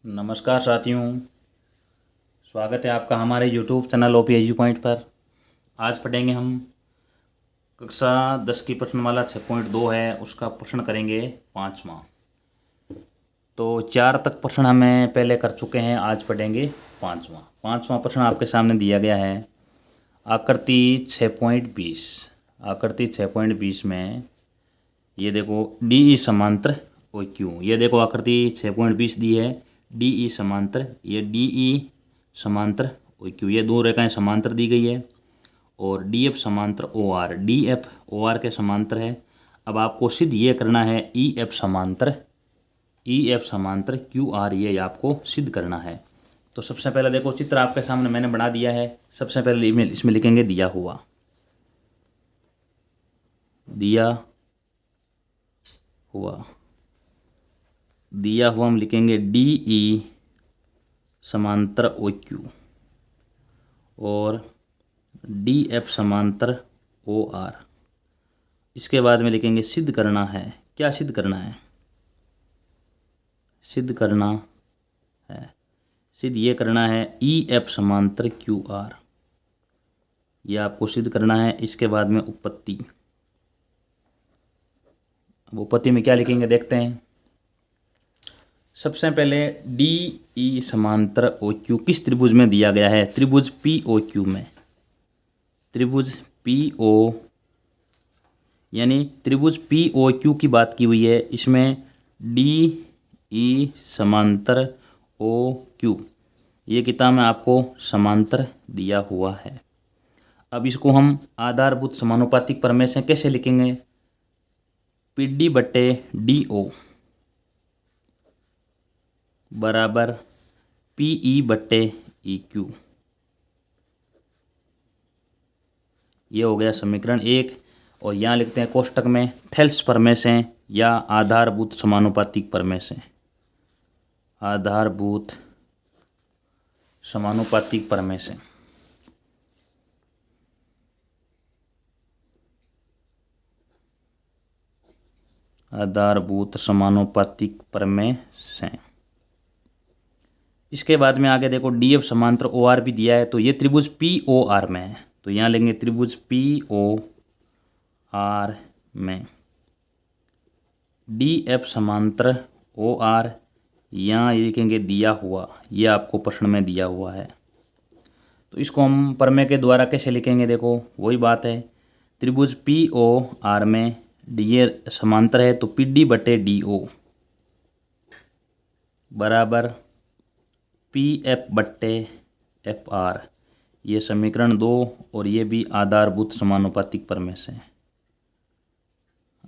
नमस्कार साथियों, स्वागत है आपका हमारे YouTube channel OP edu point पर। आज पढ़ेंगे हम कक्षा 10 की प्रश्नमाला 6.2 है, उसका प्रश्न करेंगे 5वां। तो 4 तक प्रश्न हमें पहले कर चुके हैं, आज पढ़ेंगे 5वां प्रश्न आपके सामने दिया गया है। आकृति 6.20 आकृति 6.20 में ये देखो डी समांतर ओ क्यू। ये देखो आकृति 6.20 दी है, डी ई समांतर, ये डी ई समांतर ओ क्यू, ये दो रेखाएं समांतर दी गई है। और डी एफ समांतर O R, D F O R के समांतर है। अब आपको सिद्ध ये करना है ई एफ समांतर क्यू आर, ये आपको सिद्ध करना है। तो सबसे पहले देखो चित्र आपके सामने मैंने बना दिया है। सबसे पहले इसमें लिखेंगे दिया हुआ हम लिखेंगे डी ई समांतर ओ क्यू और डी एफ समांतर ओ आर। इसके बाद में लिखेंगे सिद्ध करना है। क्या सिद्ध करना है? सिद्ध ये करना है ई एफ समांतर क्यू आर, ये आपको सिद्ध करना है। इसके बाद में उपपत्ति में क्या लिखेंगे देखते हैं। सबसे पहले डी ई समांतर ओ क्यू किस त्रिभुज में दिया गया है? त्रिभुज पी ओ क्यू में। त्रिभुज पी ओ यानी त्रिभुज पी ओ क्यू की बात की हुई है। इसमें डी ई समांतर ओ क्यू, ये किताब में आपको समांतर दिया हुआ है। अब इसको हम आधारभूत समानुपातिक प्रमेय से कैसे लिखेंगे? पी डी बटे डी ओ बराबर पी ई बटे ई क्यू। ये हो गया समीकरण 1। और यहाँ लिखते हैं कोष्टक में थेल्स प्रमेय से या आधारभूत समानुपातिक प्रमेय से। आधारभूत समानुपातिक प्रमेय से इसके बाद में आगे देखो डी एफ समांतर ओ आर भी दिया है। तो ये त्रिभुज पी ओ आर में है, तो यहाँ लेंगे त्रिभुज पी ओ आर में डी एफ समांतर ओ आर, यहाँ लिखेंगे दिया हुआ, ये आपको प्रश्न में दिया हुआ है। तो इसको हम प्रमेय के द्वारा कैसे लिखेंगे? देखो वही बात है, त्रिभुज पी ओ आर में ये समांतर है, तो पी डी बटे डी ओ बराबर पी एफ बट्टे एफ आर। ये समीकरण 2 और ये भी आधारभूत समानुपातिक प्रमेय से।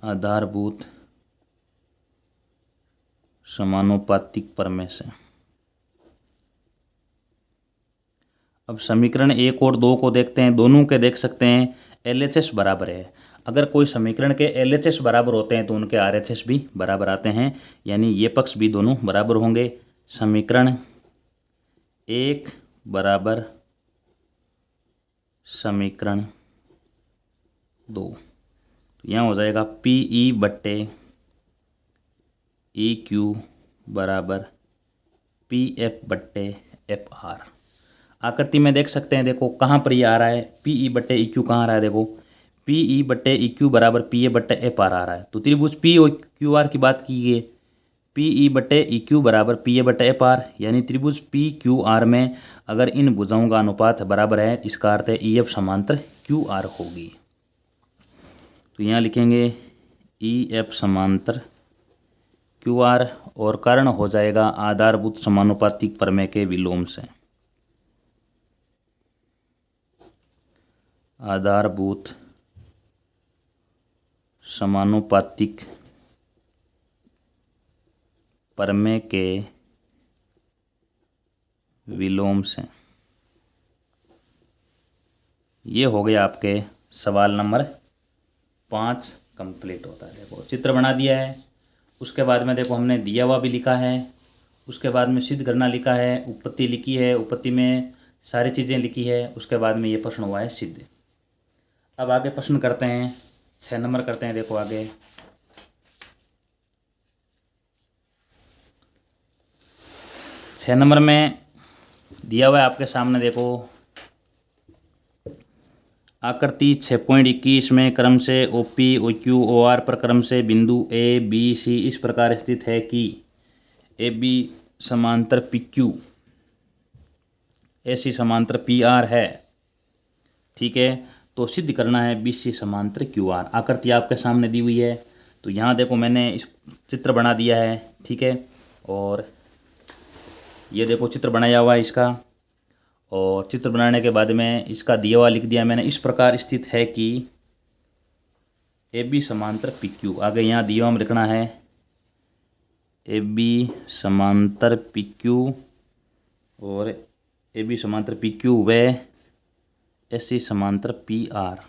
आधारभूत समानुपातिक प्रमेय से। अब समीकरण 1 और 2 को देखते हैं। दोनों के देख सकते हैं LHS बराबर है। अगर कोई समीकरण के LHS बराबर होते हैं तो उनके RHS भी बराबर आते हैं, यानी ये पक्ष भी दोनों बराबर होंगे। समीकरण 1 बराबर समीकरण 2, तो यहाँ हो जाएगा पी ई बट्टे ई क्यू बराबर पी एफ बट्टे एफ आर। आकृति में देख सकते हैं, देखो कहाँ पर ये आ रहा है, पी ई बट्टे ई क्यू कहाँ आ रहा है? देखो पी ई बट्टे ई क्यू बराबर पी ए बट्टे एफ आर आ रहा है। तो त्रिभुज पी ओ क्यू आर की बात की गई, पी ई बट्टे ई क्यू बराबर पी ए बट्टे एफ आर, यानी त्रिभुज पी क्यू आर में अगर इन भुजाओं का अनुपात बराबर है, इसका अर्थ है ई एफ समांतर क्यू आर होगी। तो यहाँ लिखेंगे ई एफ समांतर क्यू आर और कारण हो जाएगा आधारभूत समानुपातिक प्रमेय के विलोम से। आधारभूत समानुपातिक प्रमेय के विलोम से। ये हो गया आपके सवाल नंबर 5 कंप्लीट होता है। देखो चित्र बना दिया है, उसके बाद में देखो हमने दिया हुआ भी लिखा है, उसके बाद में सिद्ध करना लिखा है, उपपत्ति लिखी है, उपपत्ति में सारी चीज़ें लिखी है, उसके बाद में ये प्रश्न हुआ है सिद्ध। अब आगे प्रश्न करते हैं, 6 नंबर करते हैं। देखो आगे 6 नंबर में दिया हुआ है आपके सामने, देखो आकृति 6.21 में क्रम से O P O Q O R पर क्रम से बिंदु ए बी सी इस प्रकार स्थित है कि ए बी समांतर पी क्यू, ए सी समांतर पी आर है। ठीक है, तो सिद्ध करना है बी सी समांतर क्यू आर। आकृति आपके सामने दी हुई है, तो यहाँ देखो मैंने इस चित्र बना दिया है। ठीक है, और ये देखो चित्र बनाया हुआ है इसका, और चित्र बनाने के बाद में इसका दिया हुआ लिख दिया मैंने, इस प्रकार स्थित है कि ए बी समांतर पी क्यू। आगे यहाँ दिया हुआ में लिखना है ए बी समांतर पी क्यू और ए बी समांतर पी क्यू व ए सी समांतर पी आर।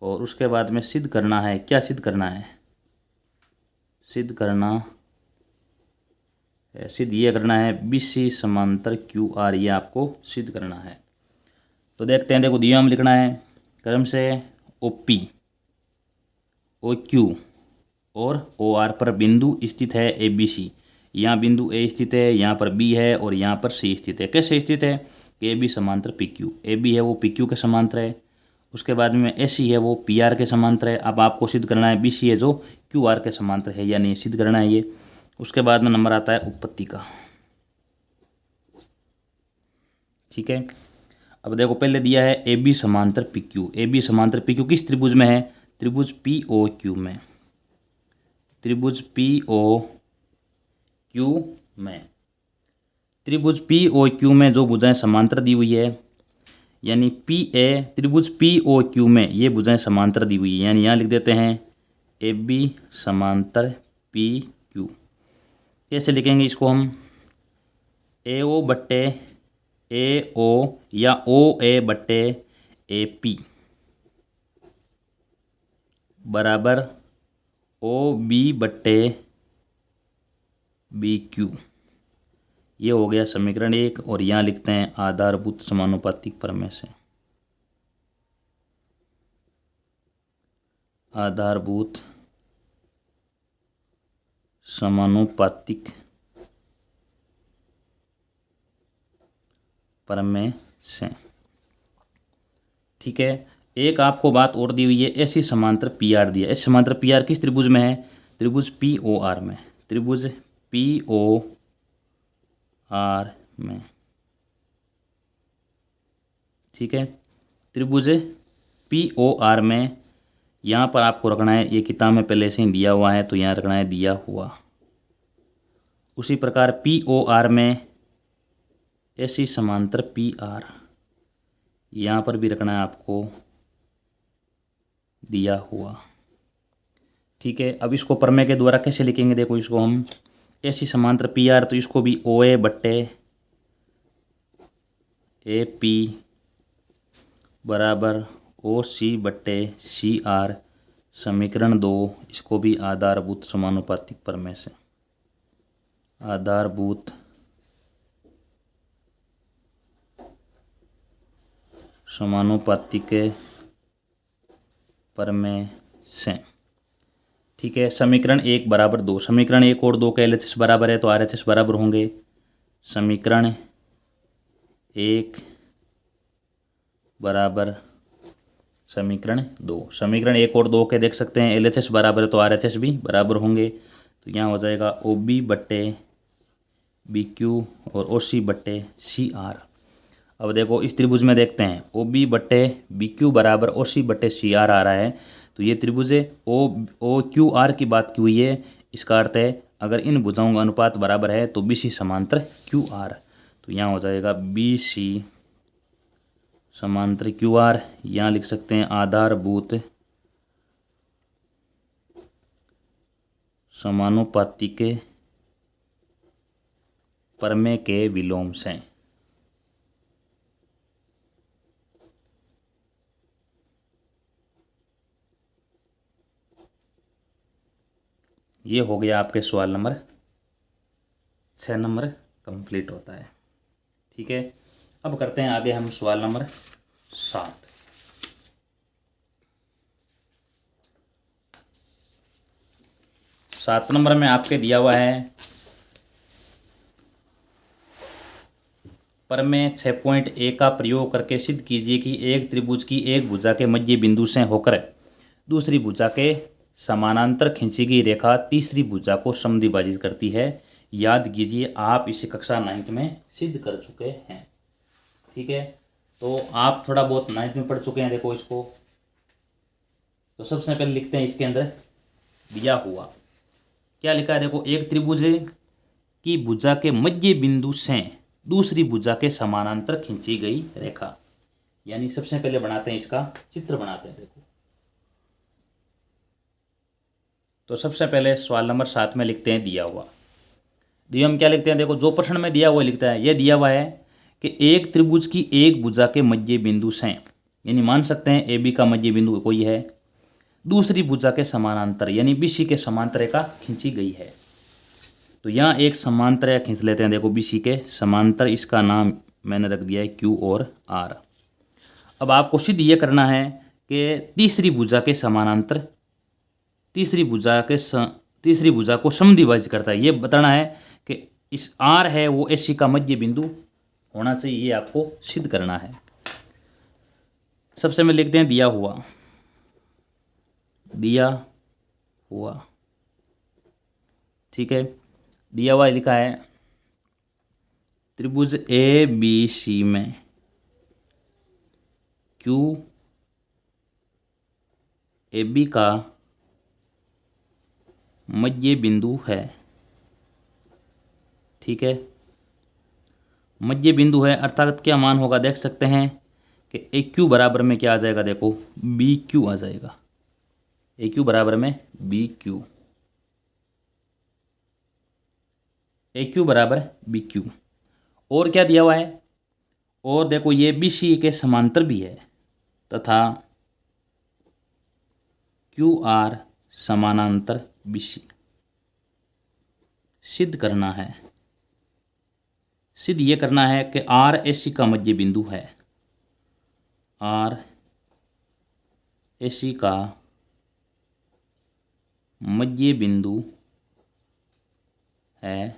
और उसके बाद में सिद्ध करना है, क्या सिद्ध करना है, सिद्ध ये करना है बी सी समांतर क्यू आर, ये आपको सिद्ध करना है। तो देखते हैं, देखो दिया में लिखना है क्रम से ओ पी ओ क्यू और ओ आर पर बिंदु स्थित है ए बी सी। यहाँ बिंदु ए स्थित है, यहाँ पर बी है और यहाँ पर सी स्थित है। कैसे स्थित है कि ए बी समांतर पी क्यू, ए बी है वो पी क्यू के समांतर है, उसके बाद में ए सी है वो पी आर के समांतर है। अब आपको सिद्ध करना है बी सी है जो क्यू आर के समांतर है या नहीं, सिद्ध करना है ये। उसके बाद में नंबर आता है उत्पत्ति का। ठीक है, अब देखो पहले दिया है ए बी समांतर पी क्यू। ए बी समांतर पी क्यू किस त्रिभुज में है, त्रिभुज पी ओ क्यू में, त्रिभुज पी ओ क्यू में। त्रिभुज पी ओ क्यू में जो भुजाएं समांतर दी हुई है, यानी पी ए त्रिभुज पी ओ क्यू में ये भुजाएं समांतर दी हुई है, यानी यहाँ लिख देते हैं ए बी समांतर पी क्यू। कैसे लिखेंगे इसको हम, ए ओ बट्टे ए ओ या ओ ए बट्टे ए पी बराबर ओ बी बट्टे बी क्यू। ये हो गया समीकरण 1। और यहाँ लिखते हैं आधारभूत समानुपातिक प्रमेय से, आधारभूत समानुपातिक प्रमेय से। ठीक है, एक आपको बात और दी हुई है, ऐसी समांतर पी आर दिया। ऐसी समांतर पी आर किस त्रिभुज में है, त्रिभुज पी ओ आर में, त्रिभुज पी ओ आर में। ठीक है, त्रिभुज पी ओ आर में यहाँ पर आपको रखना है, ये किताब में पहले से ही दिया हुआ है तो यहाँ रखना है दिया हुआ। उसी प्रकार पी ओ आर में ऐसी समांतर पी आर, यहाँ पर भी रखना है आपको दिया हुआ। ठीक है, अब इसको प्रमेय के द्वारा कैसे लिखेंगे, देखो इसको हम ऐसी समांतर पी आर, तो इसको भी ओ ए बट्टे ए पी बराबर ओ सी बट्टे सी आर, समीकरण 2। इसको भी आधारभूत समानुपातिक प्रमेय से, आधारभूत समानुपातिक प्रमेय से। ठीक है, समीकरण 1 बराबर 2, समीकरण 1 और 2 के LHS बराबर है तो RHS बराबर होंगे। समीकरण 1 बराबर समीकरण 2, समीकरण 1 और 2 के देख सकते हैं LHS बराबर है तो RHS भी बराबर होंगे। तो यहाँ हो जाएगा ओ बी बट्टे बी क्यू और ओ सी बट्टे सी आर। अब देखो इस त्रिभुज में देखते हैं ओ बी बट्टे बी क्यू बराबर ओ सी बट्टे सी आर आ रहा है, तो ये त्रिभुज ओ क्यू आर की बात की हुई है। इसका अर्थ है अगर इन भुजाओं का अनुपात बराबर है तो बी सी समांतर क्यू आर। तो यहाँ हो जाएगा बी सी समांतर क्यू आर। यहाँ लिख सकते हैं आधारभूत समानुपातिक प्रमेय के विलोम से। ये हो गया आपके सवाल नंबर 6 नंबर कंप्लीट होता है। ठीक है, अब करते हैं आगे हम सवाल नंबर 7। सात नंबर में आपके दिया हुआ है प्रमेय 6.1 का प्रयोग करके सिद्ध कीजिए कि एक त्रिभुज की एक भुजा के मध्य बिंदु से होकर दूसरी भुजा के समानांतर खींची गई रेखा तीसरी भुजा को समद्विभाजित करती है। याद कीजिए आप इसे कक्षा 9th में सिद्ध कर चुके हैं। ठीक है, तो आप थोड़ा बहुत 9th में पढ़ चुके हैं। देखो इसको, तो सबसे पहले लिखते हैं इसके अंदर दिया हुआ क्या लिखा है। देखो, एक त्रिभुज की भुजा के मध्य बिंदु से दूसरी भुजा के समानांतर खींची गई रेखा, यानी सबसे पहले बनाते हैं इसका चित्र बनाते हैं। देखो, तो सबसे पहले सवाल नंबर 7 में लिखते हैं दिया हुआ। दिया हम क्या लिखते हैं, देखो जो प्रश्न में दिया हुआ लिखता है, यह दिया हुआ है कि एक त्रिभुज की एक भुजा के मध्य बिंदु से, यानी मान सकते हैं ए बी का मध्य बिंदु कोई है, दूसरी भुजा के समानांतर यानी BC के समांतर रेखा खींची गई है। तो यहाँ एक समांतर रेखा खींच लेते हैं। देखो BC के समांतर, इसका नाम मैंने रख दिया है Q और R। अब आपको सिद्ध ये करना है कि तीसरी भुजा के समानांतर तीसरी भुजा को समद्विभाजित करता है। ये बताना है कि इस R है वो AC का मध्य बिंदु होना चाहिए, ये आपको सिद्ध करना है। सबसे में लिखते हैं दिया हुआ ठीक है, दिया हुआ लिखा है त्रिभुज ABC में Q AB का मध्य बिंदु है। ठीक है, मध्य बिंदु है अर्थात क्या मान होगा, देख सकते हैं कि AQ बराबर में क्या आ जाएगा। देखो BQ आ जाएगा, AQ बराबर में BQ, AQ बराबर BQ। और क्या दिया हुआ है, और देखो ये BC के समांतर भी है तथा QR समानांतर BC। सिद्ध करना है, सिद्ध ये करना है कि R AC का मध्य बिंदु है, R AC का मध्य बिंदु है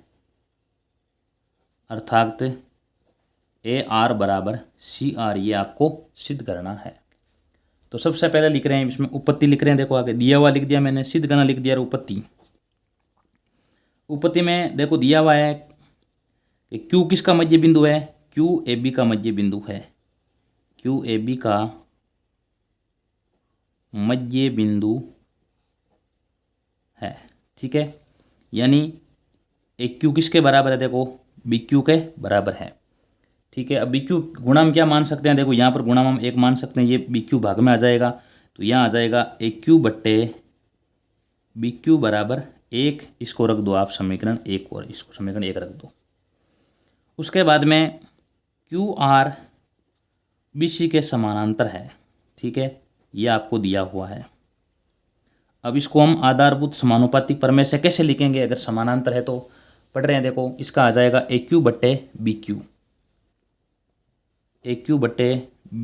अर्थात AR बराबर CR, ये आपको सिद्ध करना है। तो सबसे पहले लिख रहे हैं, इसमें उपपत्ति लिख रहे हैं। देखो आगे दिया हुआ लिख दिया मैंने, सिद्ध करना लिख दिया। उपपत्ति में देखो दिया हुआ है कि Q किसका मध्य बिंदु है, Q AB का मध्य बिंदु है, Q AB का मध्य बिंदु है। ठीक है, यानी एक Q किसके बराबर है, देखो BQ के बराबर है। ठीक है, अब BQ गुणा हम क्या मान सकते हैं, देखो यहाँ पर गुणा हम 1 मान सकते हैं, ये BQ भाग में आ जाएगा, तो यहाँ आ जाएगा AQ बट्टे BQ बराबर 1। इसको रख दो आप समीकरण 1 और इसको समीकरण 1 रख दो। उसके बाद में QR BC के समानांतर है। ठीक है, ये आपको दिया हुआ है। अब इसको हम आधारभूत समानुपातिक प्रमेय से कैसे लिखेंगे, अगर समानांतर है तो पढ़ रहे हैं। देखो इसका आ जाएगा AQ बट्टे BQ, AQ बट्टे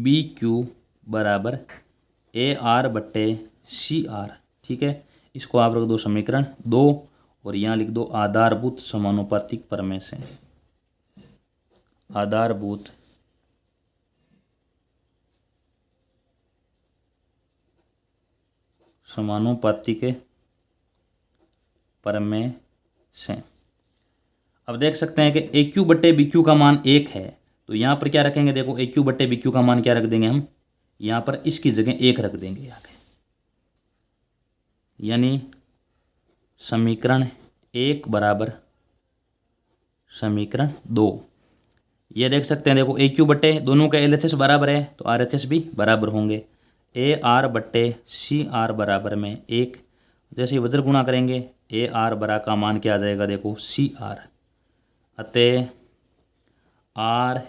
BQ बराबर AR बट्टे CR। ठीक है, इसको आप रख दो समीकरण 2 और यहाँ लिख दो आधारभूत समानुपातिक प्रमेय से, आधारभूत समानुपातिक प्रमेय से। अब देख सकते हैं कि AQ बट्टे BQ का मान 1 है, तो यहाँ पर क्या रखेंगे, देखो AQ बट्टे BQ का मान क्या रख देंगे हम, यहाँ पर इसकी जगह 1 रख देंगे आगे, यानी समीकरण 1 बराबर समीकरण 2। ये देख सकते हैं, देखो AQ बट्टे दोनों के LHS बराबर है तो RHS भी बराबर होंगे। AR बट्टे CR बराबर में 1, जैसे ही वज्र गुणा करेंगे AR बरा का मान क्या आ जाएगा, देखो CR, अतः R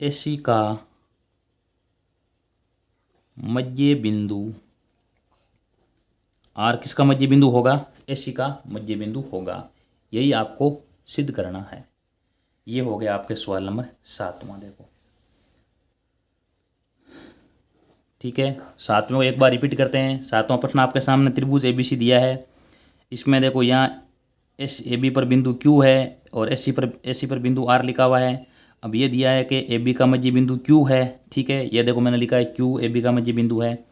AC का मध्य बिंदु, R किसका मध्य बिंदु होगा, AC का मध्य बिंदु होगा। यही आपको सिद्ध करना है। ये हो गया आपके सवाल नंबर 7वां। देखो ठीक है, 7वें को एक बार रिपीट करते हैं। 7वां प्रश्न आपके सामने त्रिभुज ABC दिया है। इसमें देखो यहाँ AB पर बिंदु Q है और AC पर बिंदु R लिखा हुआ है। अब ये दिया है कि ए बी का मध्य बिंदु क्यू है, ठीक है, ये देखो मैंने लिखा है क्यू ए बी का मध्य बिंदु है,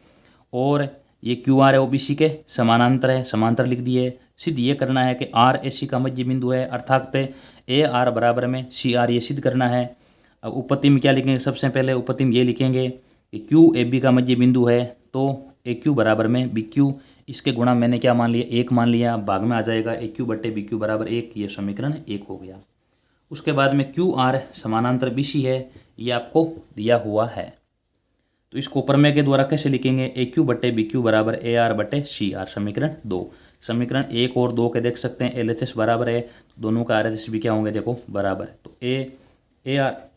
और ये क्यू आर है वो बी सी के समानांतर है, समांतर लिख दिए। सिद्ध ये करना है कि आर ए सी का मध्य बिंदु है, अर्थात ए आर बराबर में सी आर, ये सिद्ध करना है। अब उपपत्ति में क्या लिखेंगे, सबसे पहले उपपत्ति में ये लिखेंगे कि क्यू ए बी का मध्य बिंदु है, तो ए क्यू बराबर में बी क्यू, इसके गुणा मैंने क्या मान लिया, एक मान लिया, भाग में आ जाएगा ए क्यू बट्टे बी क्यू बराबर एक, ये समीकरण एक हो गया। उसके बाद में क्यू आर समानांतर बी सी है, ये आपको दिया हुआ है, तो इसको प्रमेय के द्वारा कैसे लिखेंगे, ए क्यू बट्टे बी क्यू बराबर ए आर बट्टे सी आर, समीकरण दो। समीकरण एक और दो के देख सकते हैं, एल एच एस बराबर है, दोनों का आर एच एस भी क्या होंगे, देखो बराबर है, तो ए आर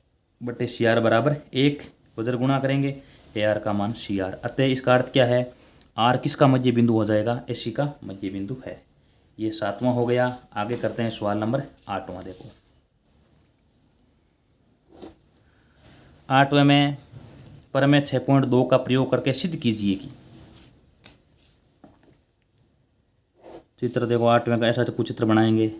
बट्टे सी आर बराबर एक, उधर गुणा करेंगे ए आर का मान सी आर, अतः इसका अर्थ क्या है, आर किसका मध्य बिंदु हो जाएगा, ए सी का मध्य बिंदु है। ये 7वां हो गया। आगे करते हैं सवाल नंबर 8वां। देखो 8वें में प्रमेय 6.2 का प्रयोग करके सिद्ध कीजिए कि, चित्र देखो 8वें का ऐसा कुछ चित्र बनाएंगे।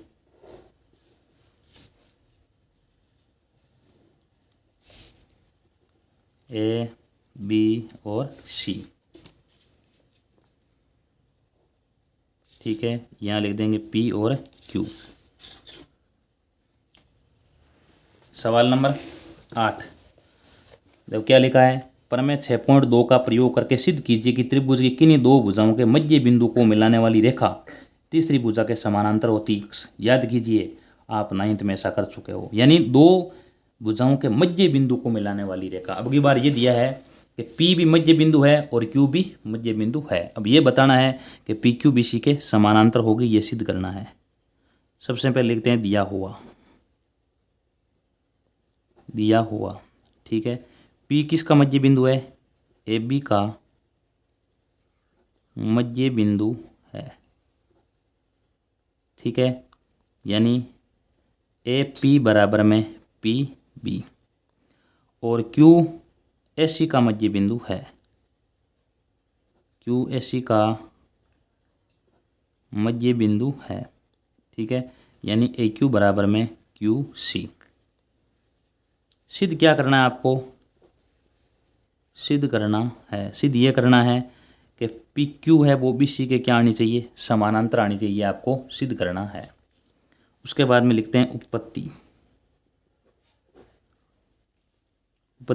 ए बी और सी, ठीक है, यहाँ लिख देंगे पी और क्यू। सवाल नंबर 8, देखो क्या लिखा है, प्रमेय 6.2 का प्रयोग करके सिद्ध कीजिए कि त्रिभुज की किन्हीं दो भुजाओं के मध्य बिंदु को मिलाने वाली रेखा तीसरी भुजा के समानांतर होती। याद कीजिए, आप 9th में ऐसा कर चुके हो, यानी दो भुजाओं के मध्य बिंदु को मिलाने वाली रेखा। अब की बार ये दिया है कि P भी मध्य बिंदु है और Q भी मध्य बिंदु है। अब ये बताना है कि पी क्यू बी सी के समानांतर होगी, ये सिद्ध करना है। सबसे पहले लिखते हैं दिया हुआ, ठीक है, P किसका मध्य बिंदु है, ए बी का मध्य बिंदु है, ठीक है, यानी ए पी बराबर में पी बी, और क्यू ए सी का मध्य बिंदु है, क्यू ए सी का मध्य बिंदु है, ठीक है, यानी ए क्यू बराबर में क्यू सी। सिद्ध क्या करना है आपको, सिद्ध ये करना है कि पी क्यू है वो बी सी के क्या आनी चाहिए, समानांतर आनी चाहिए, आपको सिद्ध करना है। उसके बाद में लिखते हैं उत्पत्ति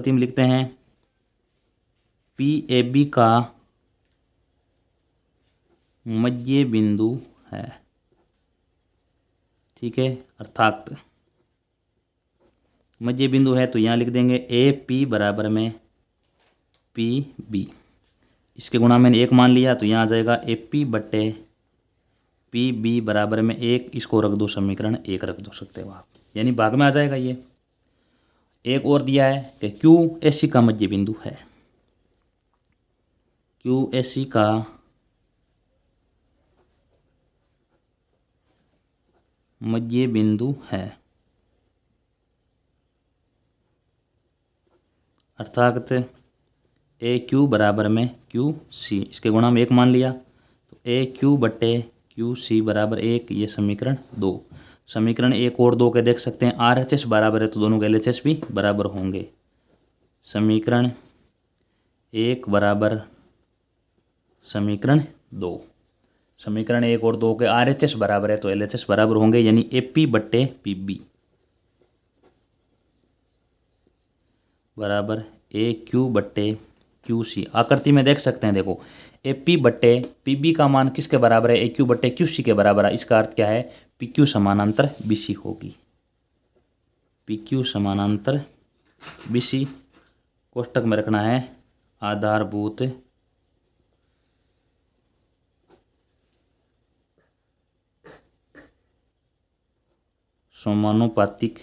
में लिखते हैं पी ए बी का मध्य बिंदु है, ठीक है, अर्थात मध्य बिंदु है, तो यहाँ लिख देंगे ए पी बराबर में पी बी, इसके गुणा मैंने एक मान लिया, तो यहाँ आ जाएगा ए पी बट्टे पी बी बराबर में एक, इसको रख दो, समीकरण एक रख दो सकते हो आप, यानी भाग में आ जाएगा ये। एक और दिया है कि क्यू ए सी का मध्य बिंदु है, क्यू ए सी का मध्य बिंदु है, अर्थात ए क्यू बराबर में क्यू सी, इसके गुणा में एक मान लिया, तो ए क्यू बट्टे क्यू सी बराबर एक, ये समीकरण दो। समीकरण एक और दो के देख सकते हैं, आर एच एस बराबर है तो दोनों के एल एच एस भी बराबर होंगे। समीकरण एक बराबर समीकरण दो, समीकरण एक और दो के आर एच एस बराबर है तो एल एच एस बराबर होंगे, यानी ए पी बट्टे पी बी बराबर ए क्यू बट्टे क्यू सी। आकृति में देख सकते हैं, देखो ए पी बट्टे पी बी का मान किसके बराबर है, ए क्यू बट्टे क्यू सी के बराबर है। इसका अर्थ क्या है, पी क्यू समानांतर बी सी होगी, पी क्यू समानांतर बी सी। कोष्टक में रखना है आधारभूत समानुपातिक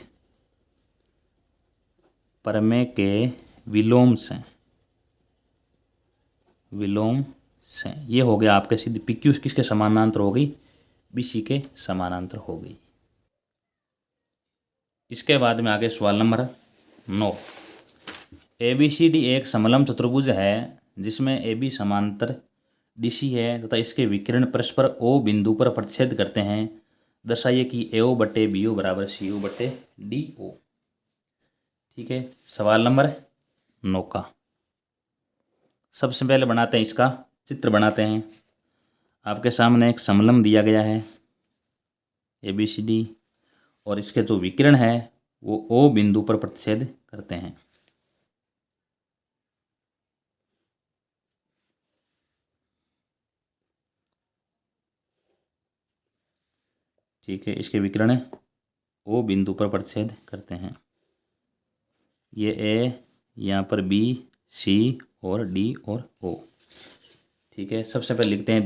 प्रमेय के विलोम से ये हो गया आपके सिद्ध, पी क्यू किसके समानांतर हो गई, बी सी के समानांतर हो गई। इसके बाद में आगे सवाल number 9, A B C D एक समलंब चतुर्भुज है जिसमें ए बी समांतर डी सी है तथा इसके विकिरण परस्पर ओ बिंदु पर प्रतिच्छेद करते हैं। दर्शाइए कि ए ओ बट्टे बी ओ बराबर सी ओ बट्टे डी ओ। ठीक है, सवाल नंबर 9 का सबसे पहले बनाते हैं, इसका चित्र बनाते हैं। आपके सामने एक समलंब दिया गया है ABCD, और इसके जो विकिरण है वो O बिंदु पर प्रतिच्छेद करते हैं। ठीक है, इसके विकिरण O बिंदु पर प्रतिच्छेद करते हैं। ये A, यहाँ पर B, C और D और O। ठीक है, सबसे पहले लिखते हैं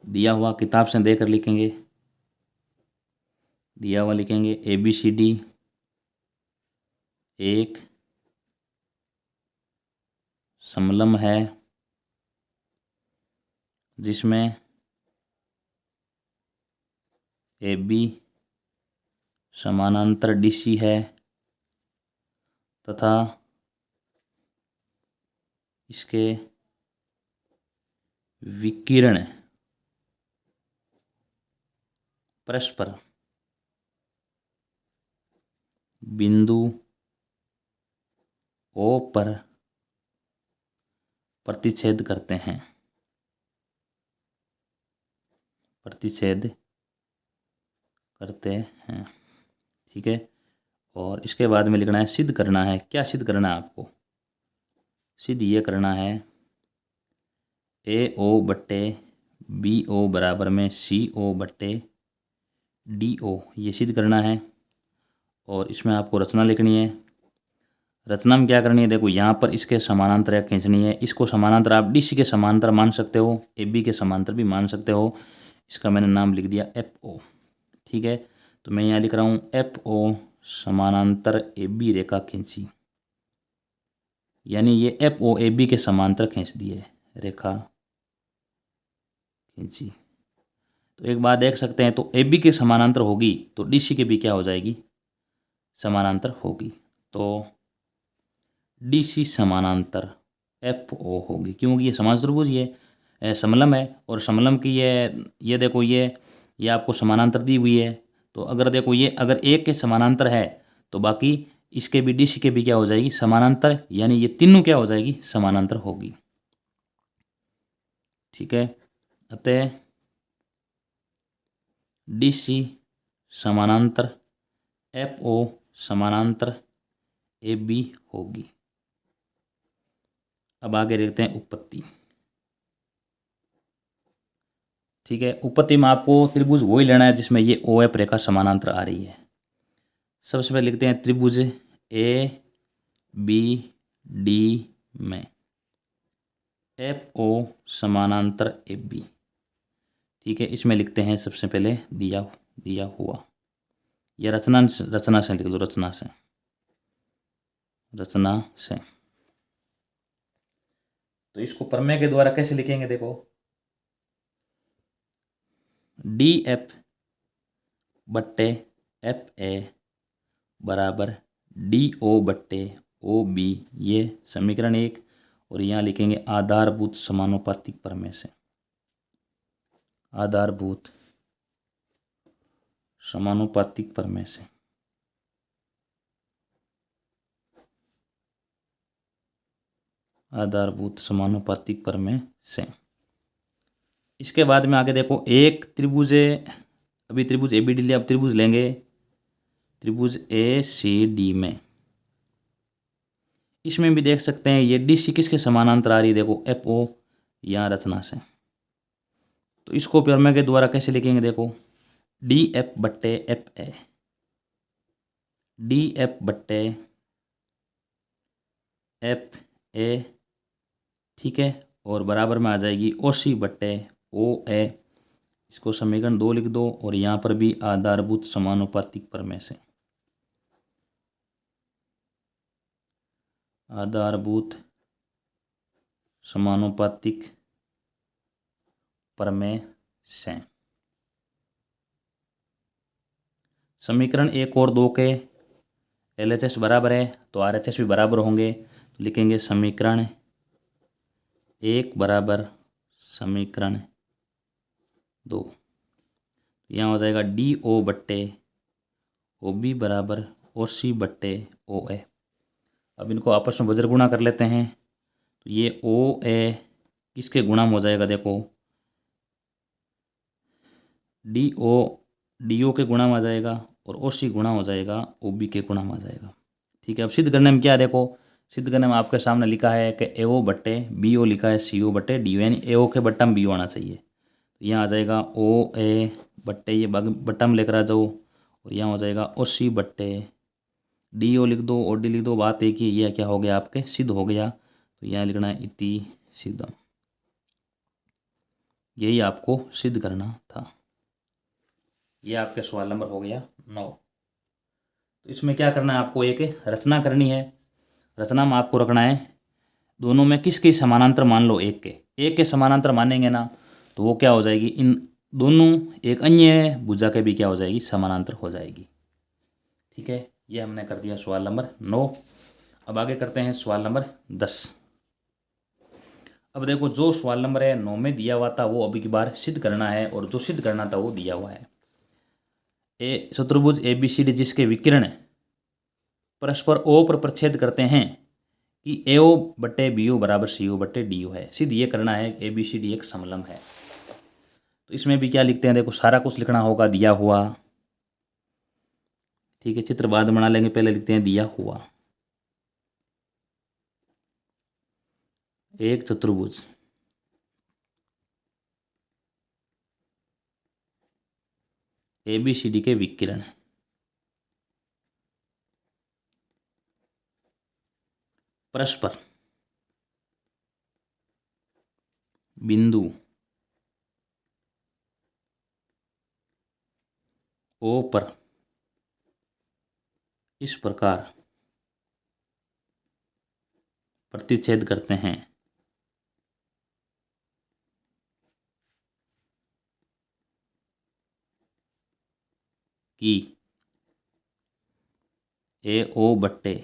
दिया हुआ किताब से देकर लिखेंगे। दिया हुआ लिखेंगे ABCD एक समलंब है जिसमें AB समानांतर DC है तथा इसके विकिरण परस्पर बिंदु O पर प्रतिच्छेद करते हैं। ठीक है, और इसके बाद में लिखना है, सिद्ध करना है। क्या सिद्ध करना है आपको? सिद्ध ये करना है AO बट्टे BO बराबर में CO बट्टे DO, ये सिद्ध करना है। और इसमें आपको रचना लिखनी है। रचना में क्या करनी है? देखो, यहाँ पर इसके समानांतर रेखा खींचनी है। इसको समानांतर आप DC के समांतर मान सकते हो, AB के समांतर भी मान सकते हो। इसका मैंने नाम लिख दिया FO। ठीक है, तो मैं यहाँ लिख रहा हूँ FO समानांतर AB रेखा खींची, यानी ये FO AB के समांतर खींच दिए, रेखा खींची। तो एक बात देख सकते हैं, तो AB के समानांतर होगी तो DC के भी क्या हो जाएगी? समानांतर होगी। तो DC समानांतर FO होगी, क्योंकि ये समांतर त्रिभुज ये समलंब है, और समलंब की ये देखो, ये आपको समानांतर दी हुई है। तो अगर देखो, ये अगर एक के समानांतर है तो बाकी इसके भी DC के भी क्या हो जाएगी? समानांतर, यानी ये तीनों क्या हो जाएगी? समानांतर होगी। ठीक है, अतः DC समानांतर FO समानांतर AB होगी। अब आगे देखते हैं उत्पत्ति। ठीक है, उत्पत्ति में आपको त्रिभुज वही लेना है जिसमें ये OF रेखा समानांतर आ रही है। सबसे पहले लिखते हैं त्रिभुज ABD में FO समानांतर AB। ठीक है, इसमें लिखते हैं सबसे पहले दिया हुआ, या रचना से लिख दो, रचना से। तो इसको प्रमेय के द्वारा कैसे लिखेंगे? देखो, DF बट्टे FA बराबर DO बट्टे OB, ये समीकरण 1। और यहाँ लिखेंगे आधारभूत समानुपातिक प्रमेय से। आधारभूत समानुपातिक प्रमेय से। आधारभूत समानुपातिक प्रमेय से। इसके बाद में आगे देखो, एक त्रिभुज अभी त्रिभुज ABD लिया, अब त्रिभुज लेंगे त्रिभुज ACD में। इसमें भी देख सकते हैं ये DC किसके समानांतर आ रही है? देखो, FO, यहाँ रचना से। तो इसको प्रमेय के द्वारा कैसे लिखेंगे? देखो, DF बट्टे FA, DF बट्टे FA। ठीक है, और बराबर में आ जाएगी OC बट्टे OA। इसको समीकरण 2 लिख दो, और यहाँ पर भी आधारभूत समानुपातिक प्रमेय से। आधारभूत समानुपातिक प्रमेय से। समीकरण 1 और 2 के LHS बराबर है तो RHS भी बराबर होंगे। तो लिखेंगे समीकरण 1 बराबर समीकरण 2। यहाँ हो जाएगा DO बट्टे ओ बी बराबर ओ सी बट्टे ओ ए। अब इनको आपस में वज्र गुणा कर लेते हैं। तो ये ओ ए किसके गुणा में हो जाएगा, देखो डी ओ के गुणा में आ जाएगा और ओ सी गुणा हो जाएगा ओ बी के गुणा में आ जाएगा। ठीक है, अब सिद्ध करने में क्या है, देखो सिद्ध करने में आपके सामने लिखा है कि ए ओ बट्टे बी ओ लिखा है सी ओ बट्टे डी ओ, यानी ए ओ के बट्टा में बी ओ आना चाहिए। तो यहाँ आ जाएगा ओ ए बट्टे, ये बट्टा में लेकर आ जाओ, और यहाँ हो जाएगा ओ सी बट्टे डी ओ लिख दो और डी लिख दो। बात एक ही, यह क्या हो गया आपके सिद्ध हो गया। तो यहाँ लिखना है इति सिद्धम, यही आपको सिद्ध करना था। ये आपके सवाल नंबर हो गया 9। तो इसमें क्या करना है, आपको एक रचना करनी है। रचना में आपको रखना है दोनों में किसके समानांतर मान लो, एक के समानांतर मानेंगे ना तो वो क्या हो जाएगी, इन दोनों एक अन्य भुजा के भी क्या हो जाएगी, समानांतर हो जाएगी। ठीक है, ये हमने कर दिया सवाल नंबर 9। अब आगे करते हैं सवाल नंबर 10। अब देखो जो सवाल नंबर है 9 में दिया हुआ था वो अभी की बार सिद्ध करना है, और जो सिद्ध करना था वो दिया हुआ है। ए चतुर्भुज ए बी सी डी जिसके विकिरण परस्पर ओ पर प्रच्छेद करते हैं कि ए ओ बट्टे बी ओ बराबर सी ओ बट्टे डी ओ है। सिद्ध ये करना है ए बी सी डी एक समलम है। तो इसमें भी क्या लिखते हैं, देखो सारा कुछ लिखना होगा दिया हुआ। ठीक है, चित्र बाद बना लेंगे, पहले लिखते हैं दिया हुआ। एक चतुर्भुज ए बी सी डी के विकिरण परस्पर बिंदु ओ पर इस प्रकार प्रतिच्छेद करते हैं कि ए ओ बट्टे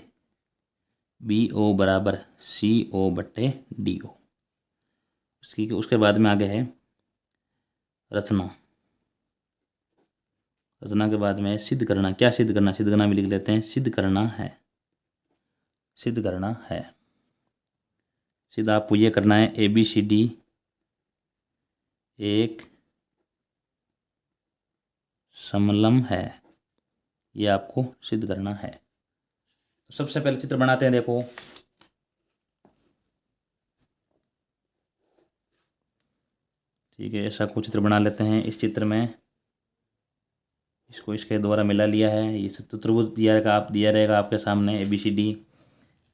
बी ओ बराबर सी ओ बट्टे डी ओ। उसके बाद में आगे है रचना। रचना के बाद में है सिद्ध करना। क्या सिद्ध करना, सिद्ध करना भी लिख लेते हैं, सिद्ध करना है। सिद्ध करना है, सिद्ध आपको ये करना है ए बी सी डी एक समलम है, ये आपको सिद्ध करना है। तो सबसे पहले चित्र बनाते हैं। देखो ठीक है, ऐसा कुछ चित्र बना लेते हैं। इस चित्र में इसको इसके द्वारा मिला लिया है। ये चतुर्भुज दिया रहेगा आपके सामने ए बी सी डी।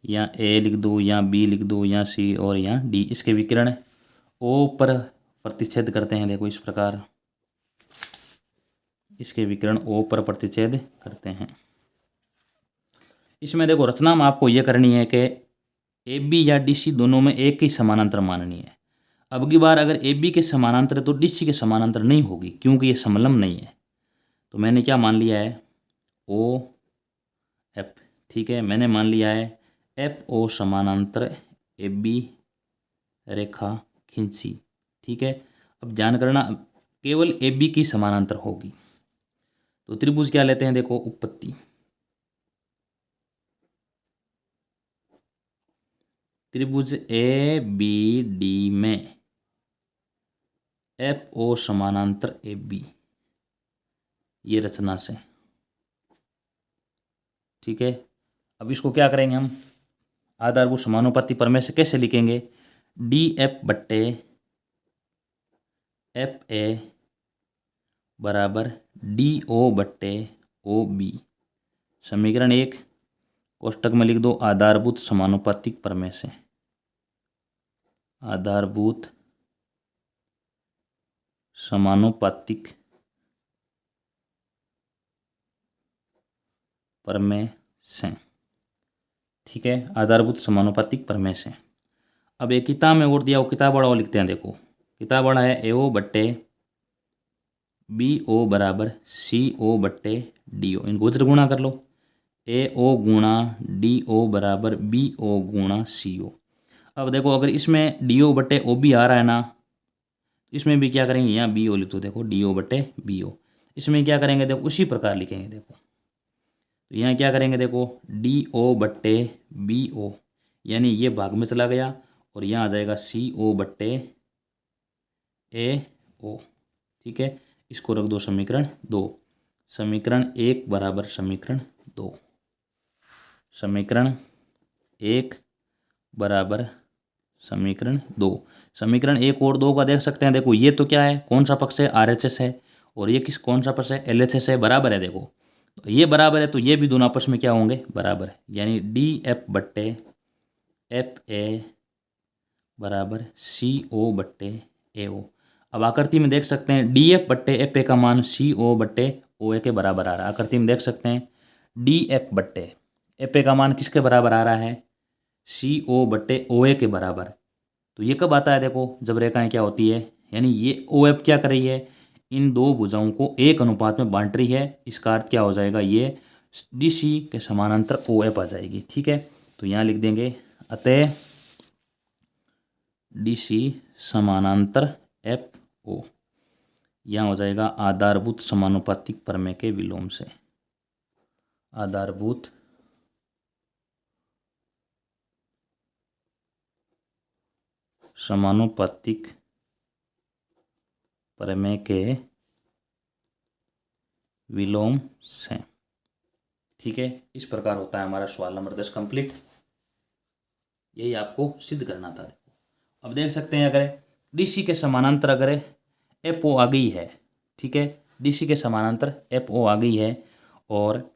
यहाँ ए लिख दो, यहाँ बी लिख दो, यहाँ सी और यहाँ डी। इसके विकिरण ओ पर प्रतिच्छेद करते हैं। देखो इस प्रकार इसके विकिरण ओ पर प्रतिच्छेद करते हैं। इसमें देखो रचना में आपको ये करनी है कि ए बी या डी सी दोनों में एक ही समानांतर माननी है। अब की बार अगर ए बी के समानांतर है तो डी सी के समानांतर नहीं होगी, क्योंकि ये समलम नहीं है। तो मैंने क्या मान लिया है, ओ एफ। ठीक है, मैंने मान लिया है एफ ओ समानांतर ए बी रेखा खींची। ठीक है, अब ध्यान करना केवल ए बी की समानांतर होगी। तो त्रिभुज क्या लेते हैं, देखो उत्पत्ति। त्रिभुज ए बी डी में एफ ओ समानांतर ए बी, ये रचना से। ठीक है, अब इसको क्या करेंगे हम, आधारभूत समानुपाती प्रमेय से कैसे लिखेंगे, डी एफ बट्टे एफ ए बराबर डी ओ बट्टे ओ बी। समीकरण 1 कोष्टक में लिख दो आधारभूत समानुपातिक प्रमेय से। आधारभूत समानुपातिक प्रमेय से। ठीक है, आधारभूत समानुपातिक प्रमेय से। अब एक किताब में और दिया, वो किताब वाला लिखते हैं। देखो किताब वाला है ए ओ बट्टे बी ओ बराबर सी ओ बट्टे डी ओ। इनको वज्र गुणा कर लो, ए ओ गुणा डी ओ बराबर बी ओ गुणा सी ओ। अब देखो अगर इसमें डी ओ बट्टे ओ बी आ रहा है ना, इसमें भी क्या करेंगे, यहाँ बी ओ लिख दो। देखो डी ओ बट्टे बी ओ, इसमें क्या करेंगे, देखो उसी प्रकार लिखेंगे। देखो तो यहाँ क्या करेंगे, देखो डी ओ बट्टे बी ओ, यानी ये भाग में चला गया और यहाँ आ जाएगा सी ओ बट्टे ए ओ। ठीक है, इसको रख दो समीकरण 2। समीकरण 1 बराबर समीकरण 2, समीकरण 1 बराबर समीकरण 2। समीकरण 1 और 2 का देख सकते हैं, देखो ये तो क्या है, कौन सा पक्ष है, आर एच एस है, और ये कौन सा पक्ष है, एल एच एस है, बराबर है। देखो तो ये बराबर है, तो ये भी दोनों आपस में क्या होंगे, बराबर है, यानी डी एफ बट्टे एफ ए बराबर सी ओ बट्टे ए ओ। अब आकृति में देख सकते हैं डी एफ बट्टे एफ ए का मान सी ओ बट्टे ओ ए के बराबर आ रहा है। आकृति में देख सकते हैं डी एफ बट्टे एफ ए का मान किसके बराबर आ रहा है, सी ओ बट्टे ओ ए के बराबर। तो ये कब आता है, देखो जब रेखाएं क्या होती है, यानी ये ओ एफ क्या कर रही है, इन दो भुजाओं को एक अनुपात में बांट रही है। इसका अर्थ क्या हो जाएगा, ये डी सी के समानांतर ओ एफ आ जाएगी। ठीक है, तो यहाँ लिख देंगे अतः डी सी समानांतर एफ ओ, यहाँ हो जाएगा आधारभूत समानुपातिक प्रमेय के विलोम से। आधारभूत समानुपातिक प्रमेय के विलोम से। ठीक है, इस प्रकार होता है हमारा सवाल नंबर 10 कंप्लीट। यही आपको सिद्ध करना था। देखो अब देख सकते हैं, अगर डीसी के समानांतर अगर एफ ओ आ गई है, ठीक है, डीसी के समानांतर एफ ओ आ गई है, और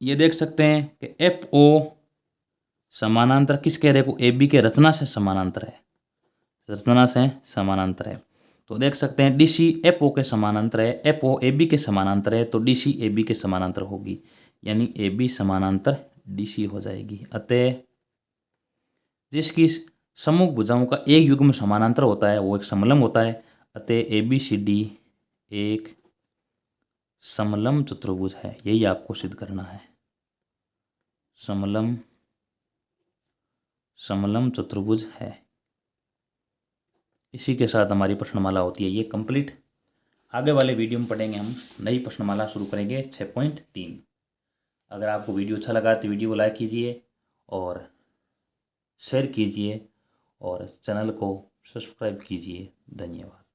ये देख सकते हैं कि एफ ओ समानांतर किसके, देखो ए बी के रचना से समानांतर है, रचना से समानांतर है। तो देख सकते हैं डी सी एफ ओ के समानांतर है, एफ ओ ए बी के समानांतर है, तो डी सी ए बी के समानांतर होगी, यानी ए बी समानांतर डी सी हो जाएगी। अतः जिसकी समूह भुजाओं का एक युग्म समानांतर होता है वो एक समलंब होता है। अतः ए बी सी डी एक समलंब चतुर्भुज है। यही आपको सिद्ध करना है, समलंब चतुर्भुज है। इसी के साथ हमारी प्रश्नमाला होती है ये कंप्लीट। आगे वाले वीडियो में पढ़ेंगे हम, नई प्रश्नमाला शुरू करेंगे 6.3। अगर आपको वीडियो अच्छा लगा तो वीडियो को लाइक कीजिए और शेयर कीजिए और चैनल को सब्सक्राइब कीजिए। धन्यवाद।